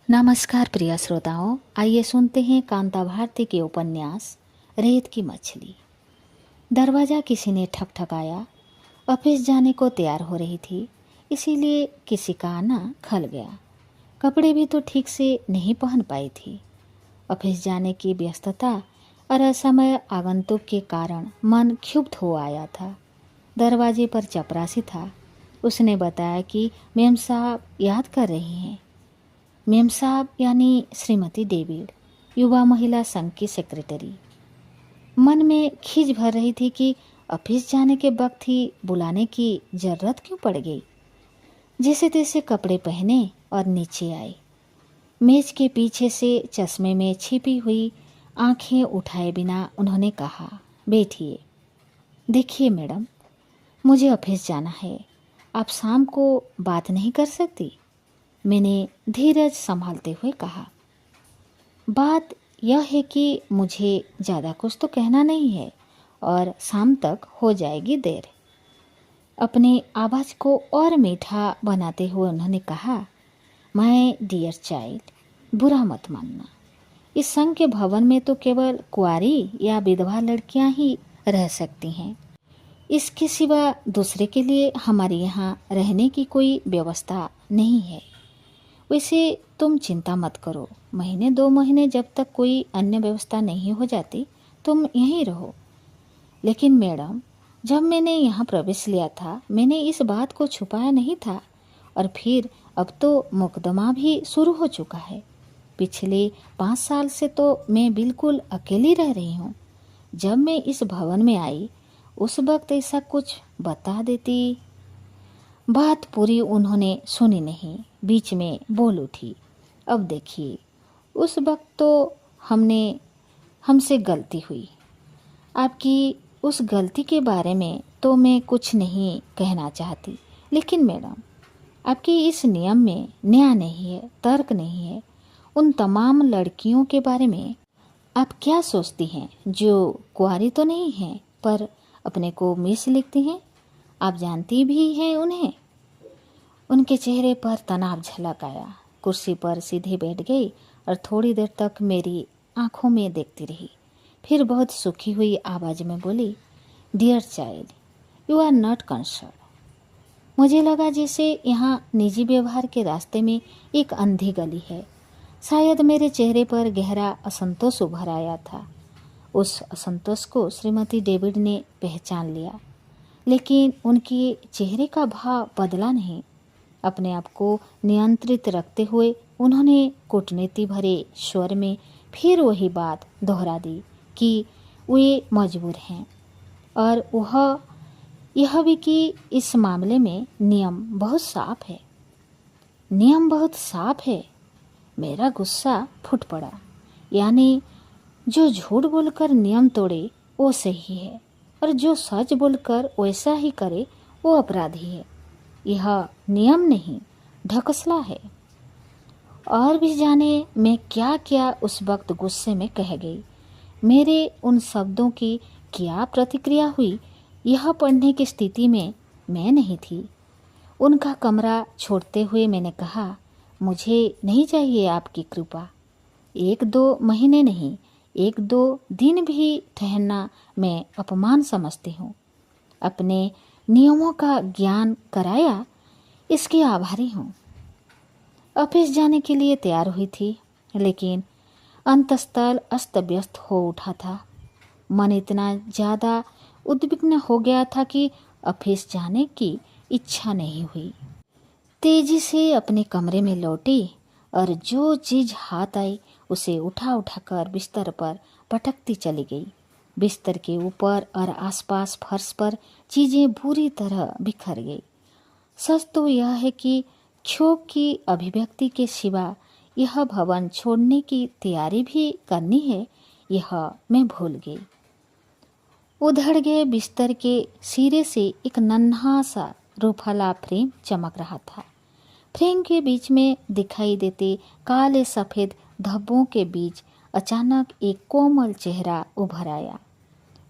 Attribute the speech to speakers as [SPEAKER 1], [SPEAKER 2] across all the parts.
[SPEAKER 1] नमस्कार प्रिय श्रोताओं, आइए सुनते हैं कांता भारती के उपन्यास रेत की मछली। दरवाज़ा किसी ने ठकठकाया। ऑफिस जाने को तैयार हो रही थी, इसीलिए किसी का आना खल गया। कपड़े भी तो ठीक से नहीं पहन पाई थी। ऑफिस जाने की व्यस्तता और असमय आगंतुक के कारण मन क्षुब्ध हो आया था। दरवाजे पर चपरासी था। उसने बताया कि मेम साहब याद कर रही हैं। मेम साहब यानी श्रीमती डेविड, युवा महिला संघ की सेक्रेटरी। मन में खीज भर रही थी कि ऑफिस जाने के वक्त ही बुलाने की जरूरत क्यों पड़ गई। जैसे तैसे कपड़े पहने और नीचे आए। मेज के पीछे से चश्मे में छिपी हुई आंखें उठाए बिना उन्होंने कहा, बैठिए। देखिए मैडम, मुझे ऑफिस जाना है। आप शाम को बात नहीं कर सकती? मैंने धीरज संभालते हुए कहा। बात यह है कि मुझे ज़्यादा कुछ तो कहना नहीं है और शाम तक हो जाएगी देर। अपनी आवाज़ को और मीठा बनाते हुए उन्होंने कहा, माय डियर चाइल्ड, बुरा मत मानना। इस संघ के भवन में तो केवल कुंवारी या विधवा लड़कियां ही रह सकती हैं। इसके सिवा दूसरे के लिए हमारे यहाँ रहने की कोई व्यवस्था नहीं है। वैसे तुम चिंता मत करो, महीने 2 महीने जब तक कोई अन्य व्यवस्था नहीं हो जाती तुम यहीं रहो। लेकिन मैडम, जब मैंने यहाँ प्रवेश लिया था मैंने इस बात को छुपाया नहीं था। और फिर अब तो मुकदमा भी शुरू हो चुका है। पिछले 5 साल से तो मैं बिल्कुल अकेली रह रही हूँ। जब मैं इस भवन में आई उस वक्त ऐसा कुछ बता देती। बात पूरी उन्होंने सुनी नहीं, बीच में बोल उठी। अब देखिए, उस वक्त तो हमसे गलती हुई। आपकी उस गलती के बारे में तो मैं कुछ नहीं कहना चाहती, लेकिन मैडम, आपके इस नियम में न्याय नहीं है, तर्क नहीं है। उन तमाम लड़कियों के बारे में आप क्या सोचती हैं जो कुंवारी तो नहीं हैं पर अपने को मिस लिखती हैं? आप जानती भी हैं उन्हें। उनके चेहरे पर तनाव झलक आया। कुर्सी पर सीधे बैठ गई और थोड़ी देर तक मेरी आंखों में देखती रही। फिर बहुत सुखी हुई आवाज़ में बोली, dear child, you are not concern. मुझे लगा जैसे यहाँ निजी व्यवहार के रास्ते में एक अंधी गली है। शायद मेरे चेहरे पर गहरा असंतोष उभर आया था। उस असंतोष को श्रीमती डेविड ने पहचान लिया, लेकिन उनके चेहरे का भाव बदला नहीं। अपने आप को नियंत्रित रखते हुए उन्होंने कूटनीति भरे स्वर में फिर वही बात दोहरा दी कि वे मजबूर हैं और यह भी कि इस मामले में नियम बहुत साफ है। नियम बहुत साफ है। मेरा गुस्सा फूट पड़ा। यानी जो झूठ बोलकर नियम तोड़े वो सही है और जो सच बोलकर वैसा ही करे वो अपराधी है। यह नियम नहीं, ढकसला है। और भी जाने मैं क्या क्या उस वक्त गुस्से में कह गई। मेरे उन शब्दों की क्या प्रतिक्रिया हुई यह पढ़ने की स्थिति में मैं नहीं थी। उनका कमरा छोड़ते हुए मैंने कहा, मुझे नहीं चाहिए आपकी कृपा। 1-2 महीने नहीं, 1-2 दिन भी ठहरना मैं अपमान समझती हूँ। अपने नियमों का ज्ञान कराया, इसके आभारी हूँ। ऑफिस जाने के लिए तैयार हुई थी, लेकिन अंतस्थल अस्त व्यस्त हो उठा था। मन इतना ज़्यादा उद्विग्न हो गया था कि ऑफिस जाने की इच्छा नहीं हुई। तेजी से अपने कमरे में लौटी और जो चीज़ हाथ आई उसे उठा कर बिस्तर पर पटकती चली गई। बिस्तर के ऊपर और आसपास फर्श पर चीज़ें बुरी तरह बिखर गई। सच तो यह है कि क्षोभ की अभिव्यक्ति के सिवा यह भवन छोड़ने की तैयारी भी करनी है, यह मैं भूल गई। उधड़ गए बिस्तर के सिरे से एक नन्हा सा रूफाला फ्रेम चमक रहा था। फ्रेम के बीच में दिखाई देते काले सफ़ेद धब्बों के बीच अचानक एक कोमल चेहरा उभर आया।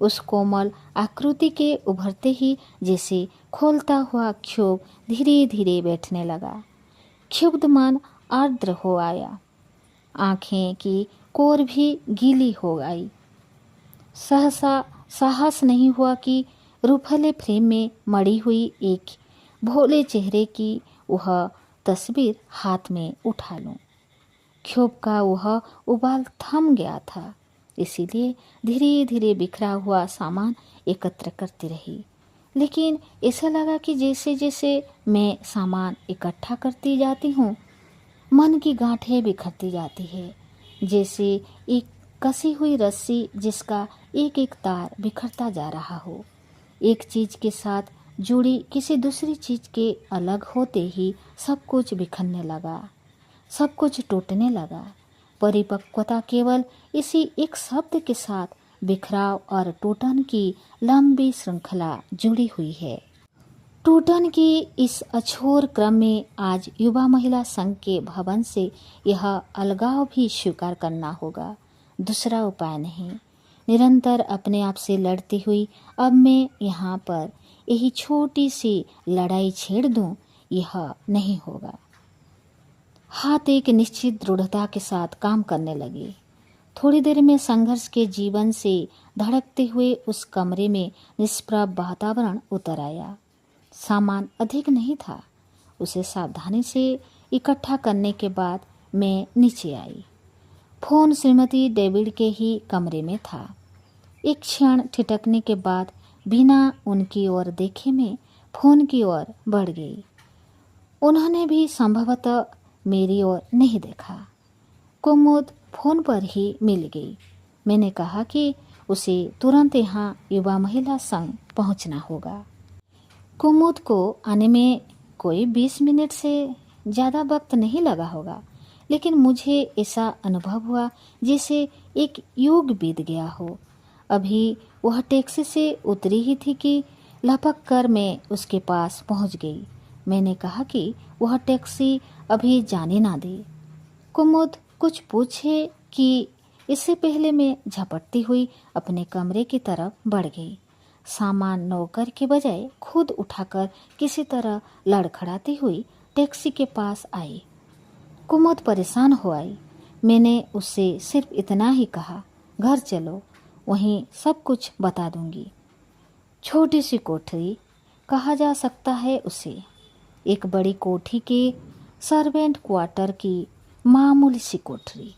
[SPEAKER 1] उस कोमल आकृति के उभरते ही जैसे खोलता हुआ क्षोभ धीरे धीरे बैठने लगा। क्षुब्ध मन आर्द्र हो आया। आंखें की कोर भी गीली हो गई। सहसा साहस नहीं हुआ कि रूफले फ्रेम में मड़ी हुई एक भोले चेहरे की वह तस्वीर हाथ में उठा लूं। क्षोभ का वह उबाल थम गया था, इसीलिए धीरे धीरे बिखरा हुआ सामान एकत्र करती रही। लेकिन ऐसा लगा कि जैसे जैसे मैं सामान इकट्ठा करती जाती हूँ, मन की गांठें बिखरती जाती है, जैसे एक कसी हुई रस्सी जिसका एक एक तार बिखरता जा रहा हो। एक चीज के साथ जुड़ी किसी दूसरी चीज के अलग होते ही सब कुछ बिखरने लगा, सब कुछ टूटने लगा। परिपक्वता केवल इसी एक शब्द के साथ बिखराव और टूटन की लंबी श्रृंखला जुड़ी हुई है। टूटन की इस अछोर क्रम में आज युवा महिला संघ के भवन से यह अलगाव भी स्वीकार करना होगा, दूसरा उपाय नहीं। निरंतर अपने आप से लड़ती हुई अब मैं यहाँ पर यही छोटी सी लड़ाई छेड़ दूं, यह नहीं होगा। हाथ एक निश्चित दृढ़ता के साथ काम करने लगे। थोड़ी देर में संघर्ष के जीवन से धड़कते हुए उस कमरे में निष्प्रभ वातावरण उतर आया। सामान अधिक नहीं था। उसे सावधानी से इकट्ठा करने के बाद मैं नीचे आई। फोन श्रीमती डेविड के ही कमरे में था। एक क्षण ठिठकने के बाद बिना उनकी ओर देखे मैं फोन की ओर बढ़ गई। उन्होंने भी संभवतः मेरी ओर नहीं देखा। कुमुद फोन पर ही मिल गई। मैंने कहा कि उसे तुरंत यहाँ युवा महिला संघ पहुँचना होगा। कुमुद को आने में कोई 20 मिनट से ज़्यादा वक्त नहीं लगा होगा, लेकिन मुझे ऐसा अनुभव हुआ जैसे एक युग बीत गया हो। अभी वह टैक्सी से उतरी ही थी कि लपक कर मैं उसके पास पहुंच गई। मैंने कहा कि वह टैक्सी अभी जाने ना दे। कुमुद कुछ पूछे कि इससे पहले मैं झपटती हुई अपने कमरे की तरफ बढ़ गई। सामान नौकर के बजाय खुद उठाकर किसी तरह लड़खड़ाती हुई टैक्सी के पास आई। कुमुद परेशान हो आई। मैंने उससे सिर्फ इतना ही कहा, घर चलो, वहीं सब कुछ बता दूंगी। छोटी सी कोठरी कहा जा सकता है उसे। एक बड़ी कोठी के सर्वेंट क्वार्टर की मामूली सी कोठरी।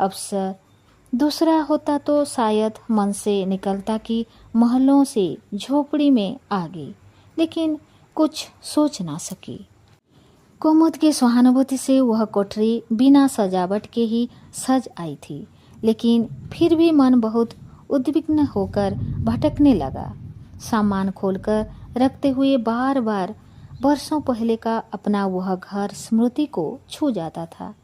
[SPEAKER 1] अवसर दूसरा होता तो शायद मन से निकलता कि महलों से झोपड़ी में आ गई, लेकिन कुछ सोच ना सकी। कुमुद की सहानुभूति से वह कोठरी बिना सजावट के ही सज आई थी, लेकिन फिर भी मन बहुत उद्विग्न होकर भटकने लगा। सामान खोलकर रखते हुए बार बार वर्षों पहले का अपना वह घर स्मृति को छू जाता था,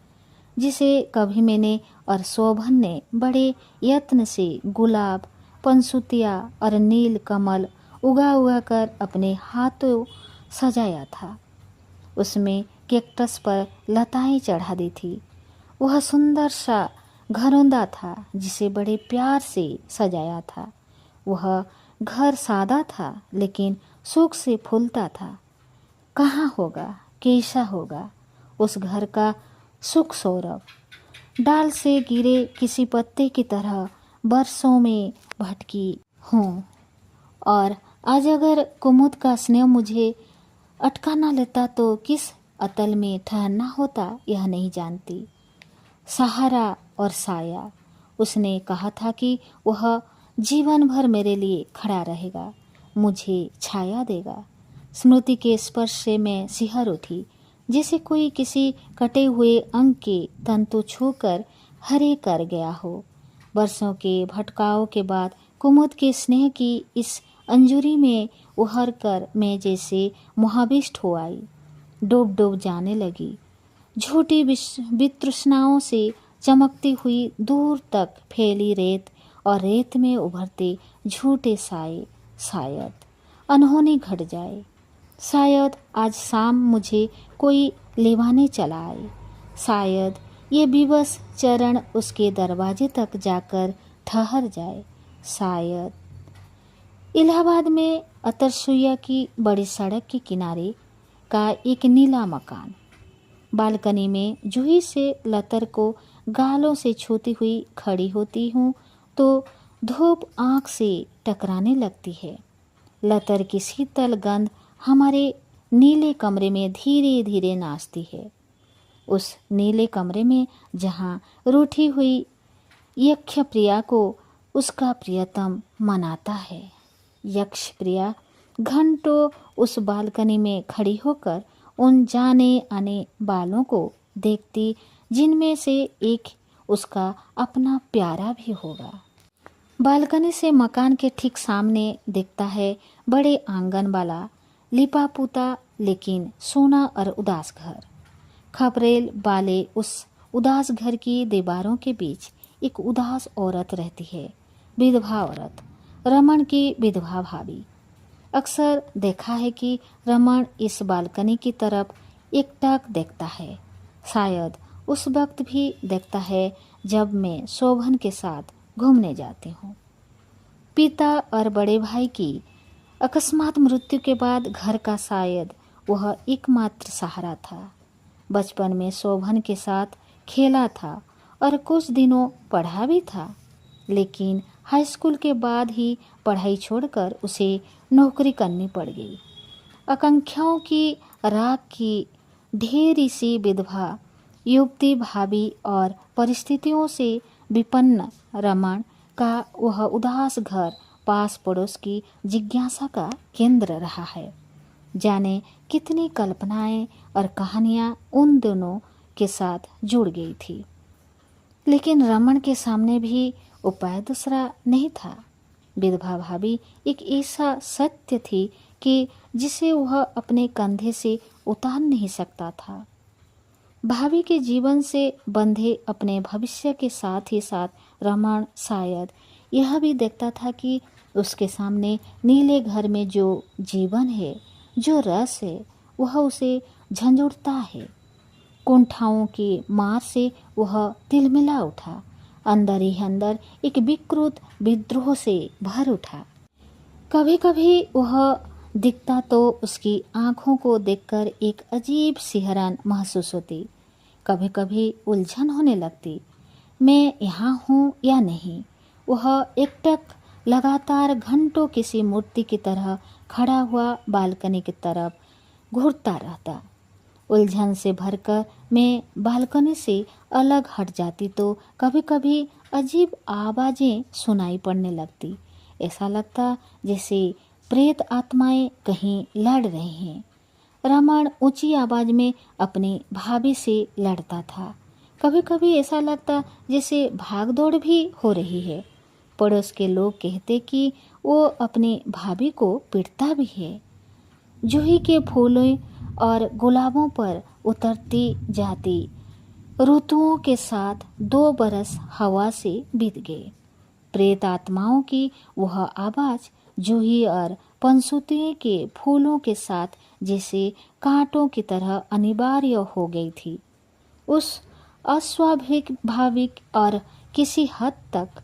[SPEAKER 1] जिसे कभी मैंने और शोभन ने बड़े यत्न से गुलाब, पंसुतिया और नील कमल उगा कर अपने हाथों सजाया था। उसमें कैक्टस पर लताएं चढ़ा दी थी। वह सुंदर सा घरौंदा था जिसे बड़े प्यार से सजाया था। वह घर सादा था लेकिन सुख से फूलता था। कहाँ होगा, कैसा होगा उस घर का सुख सौरभ? डाल से गिरे किसी पत्ते की तरह बरसों में भटकी हूँ, और आज अगर कुमुद का स्नेह मुझे अटका न लेता तो किस अतल में ठहरना होता यह नहीं जानती। सहारा और साया, उसने कहा था कि वह जीवन भर मेरे लिए खड़ा रहेगा, मुझे छाया देगा। स्मृति के स्पर्श से मैं सिहर उठी, जैसे कोई किसी कटे हुए अंग के तंतु छूकर हरे कर गया हो। वर्षों के भटकाव के बाद कुमुद के स्नेह की इस अंजुरी में उहर कर मैं जैसे मोहाविष्ट हो आई, डूब डूब जाने लगी। झूठी वितृष्णाओं से चमकती हुई दूर तक फैली रेत और रेत में उभरते झूठे साए, शायद अनहोनी घट जाए। शायद आज शाम मुझे कोई लेवाने चला आए। शायद ये विवश चरण उसके दरवाजे तक जाकर ठहर जाए। शायद इलाहाबाद में अतरसुइया की बड़ी सड़क के किनारे का एक नीला मकान, बालकनी में जूही से लतर को गालों से छूती हुई खड़ी होती हूँ तो धूप आँख से टकराने लगती है। लतर की शीतल गंध हमारे नीले कमरे में धीरे धीरे नाचती है। उस नीले कमरे में जहाँ रूठी हुई यक्ष प्रिया को उसका प्रियतम मनाता है। यक्ष प्रिया घंटों उस बालकनी में खड़ी होकर उन जाने आने बालों को देखती, जिनमें से एक उसका अपना प्यारा भी होगा। बालकनी से मकान के ठीक सामने दिखता है बड़े आंगन वाला लिपा पुता लेकिन सूना और उदास घर। खपरेल वाले उस उदास घर की दीवारों के बीच एक उदास औरत रहती है, विधवा औरत, रमन की विधवा भाभी। अक्सर देखा है कि रमन इस बालकनी की तरफ एकटक देखता है। शायद उस वक्त भी देखता है जब मैं शोभन के साथ घूमने जाती हूँ। पिता और बड़े भाई की अकस्मात मृत्यु के बाद घर का शायद वह एकमात्र सहारा था। बचपन में शोभन के साथ खेला था और कुछ दिनों पढ़ा भी था, लेकिन हाई स्कूल के बाद ही पढ़ाई छोड़कर उसे नौकरी करनी पड़ गई। आकांक्षाओं की राख की ढेरी सी विधवा युवती भाभी और परिस्थितियों से विपन्न रमन का वह उदास घर पास पड़ोस की जिज्ञासा का केंद्र रहा है। जाने कितनी कल्पनाएं और कहानियां उन दोनों के साथ जुड़ गई थी, लेकिन रमन के सामने भी उपाय दूसरा नहीं था। विधवा भाभी एक ऐसा सत्य थी कि जिसे वह अपने कंधे से उतार नहीं सकता था। भाभी के जीवन से बंधे अपने भविष्य के साथ ही साथ रमन शायद यह भी देखता था कि उसके सामने नीले घर में जो जीवन है, जो रस है, वह उसे झंझोड़ता है। कुंठाओं की मार से वह तिलमिला उठा, अंदर ही अंदर एक विकृत विद्रोह से भर उठा। कभी कभी वह दिखता तो उसकी आंखों को देखकर एक अजीब सिहरन महसूस होती। कभी कभी उलझन होने लगती, मैं यहाँ हूँ या नहीं। वह एकटक लगातार घंटों किसी मूर्ति की तरह खड़ा हुआ बालकनी की तरफ घूरता रहता। उलझन से भरकर मैं बालकनी से अलग हट जाती तो कभी कभी अजीब आवाज़ें सुनाई पड़ने लगती। ऐसा लगता जैसे प्रेत आत्माएं कहीं लड़ रही हैं। रमन ऊंची आवाज में अपनी भाभी से लड़ता था। कभी कभी ऐसा लगता जैसे भाग दौड़ भी हो रही है। पड़ोस के लोग कहते कि वो अपनी भाभी को पीटता भी है। जूही के फूलों और गुलाबों पर उतरती जाती ऋतुओं के साथ 2 बरस हवा से बीत गए। प्रेत आत्माओं की वह आवाज जूही और पंसुतियों के फूलों के साथ जैसे कांटों की तरह अनिवार्य हो गई थी। उस अस्वाभाविक और किसी हद तक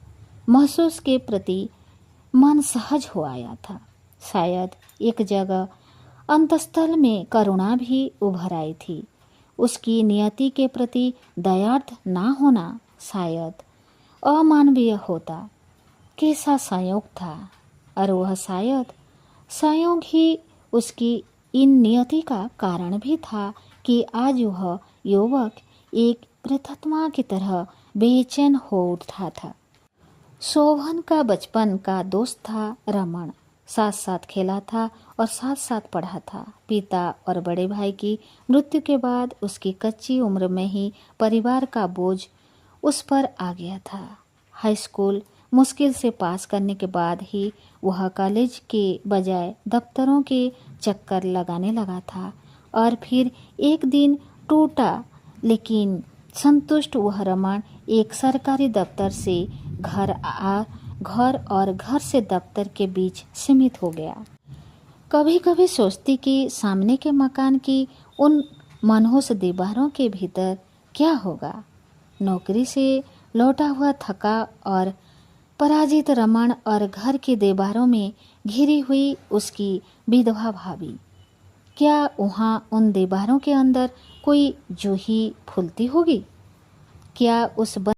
[SPEAKER 1] महसूस के प्रति मन सहज हो आया था। शायद एक जगह अंतस्थल में करुणा भी उभर आई थी। उसकी नियति के प्रति दयार्थ ना होना शायद अमानवीय होता। कैसा संयोग था, और वह शायद संयोग ही उसकी इन नियति का कारण भी था कि आज वह युवक एक प्रेतात्मा की तरह बेचैन हो उठा था। शोभन का बचपन का दोस्त था रमन। साथ साथ खेला था और साथ साथ पढ़ा था। पिता और बड़े भाई की मृत्यु के बाद उसकी कच्ची उम्र में ही परिवार का बोझ उस पर आ गया था। हाई स्कूल मुश्किल से पास करने के बाद ही वह कॉलेज के बजाय दफ्तरों के चक्कर लगाने लगा था, और फिर एक दिन टूटा लेकिन संतुष्ट वह रमन एक सरकारी दफ्तर से घर और घर से दफ्तर के बीच सीमित हो गया। कभी कभी सोचती कि सामने के मकान की उन मनहूस दीवारों के भीतर क्या होगा। नौकरी से लौटा हुआ थका और पराजित रमन और घर की दीवारों में घिरी हुई उसकी विधवा भाभी। क्या वहाँ उन दीवारों के अंदर कोई जूही फूलती होगी? क्या उस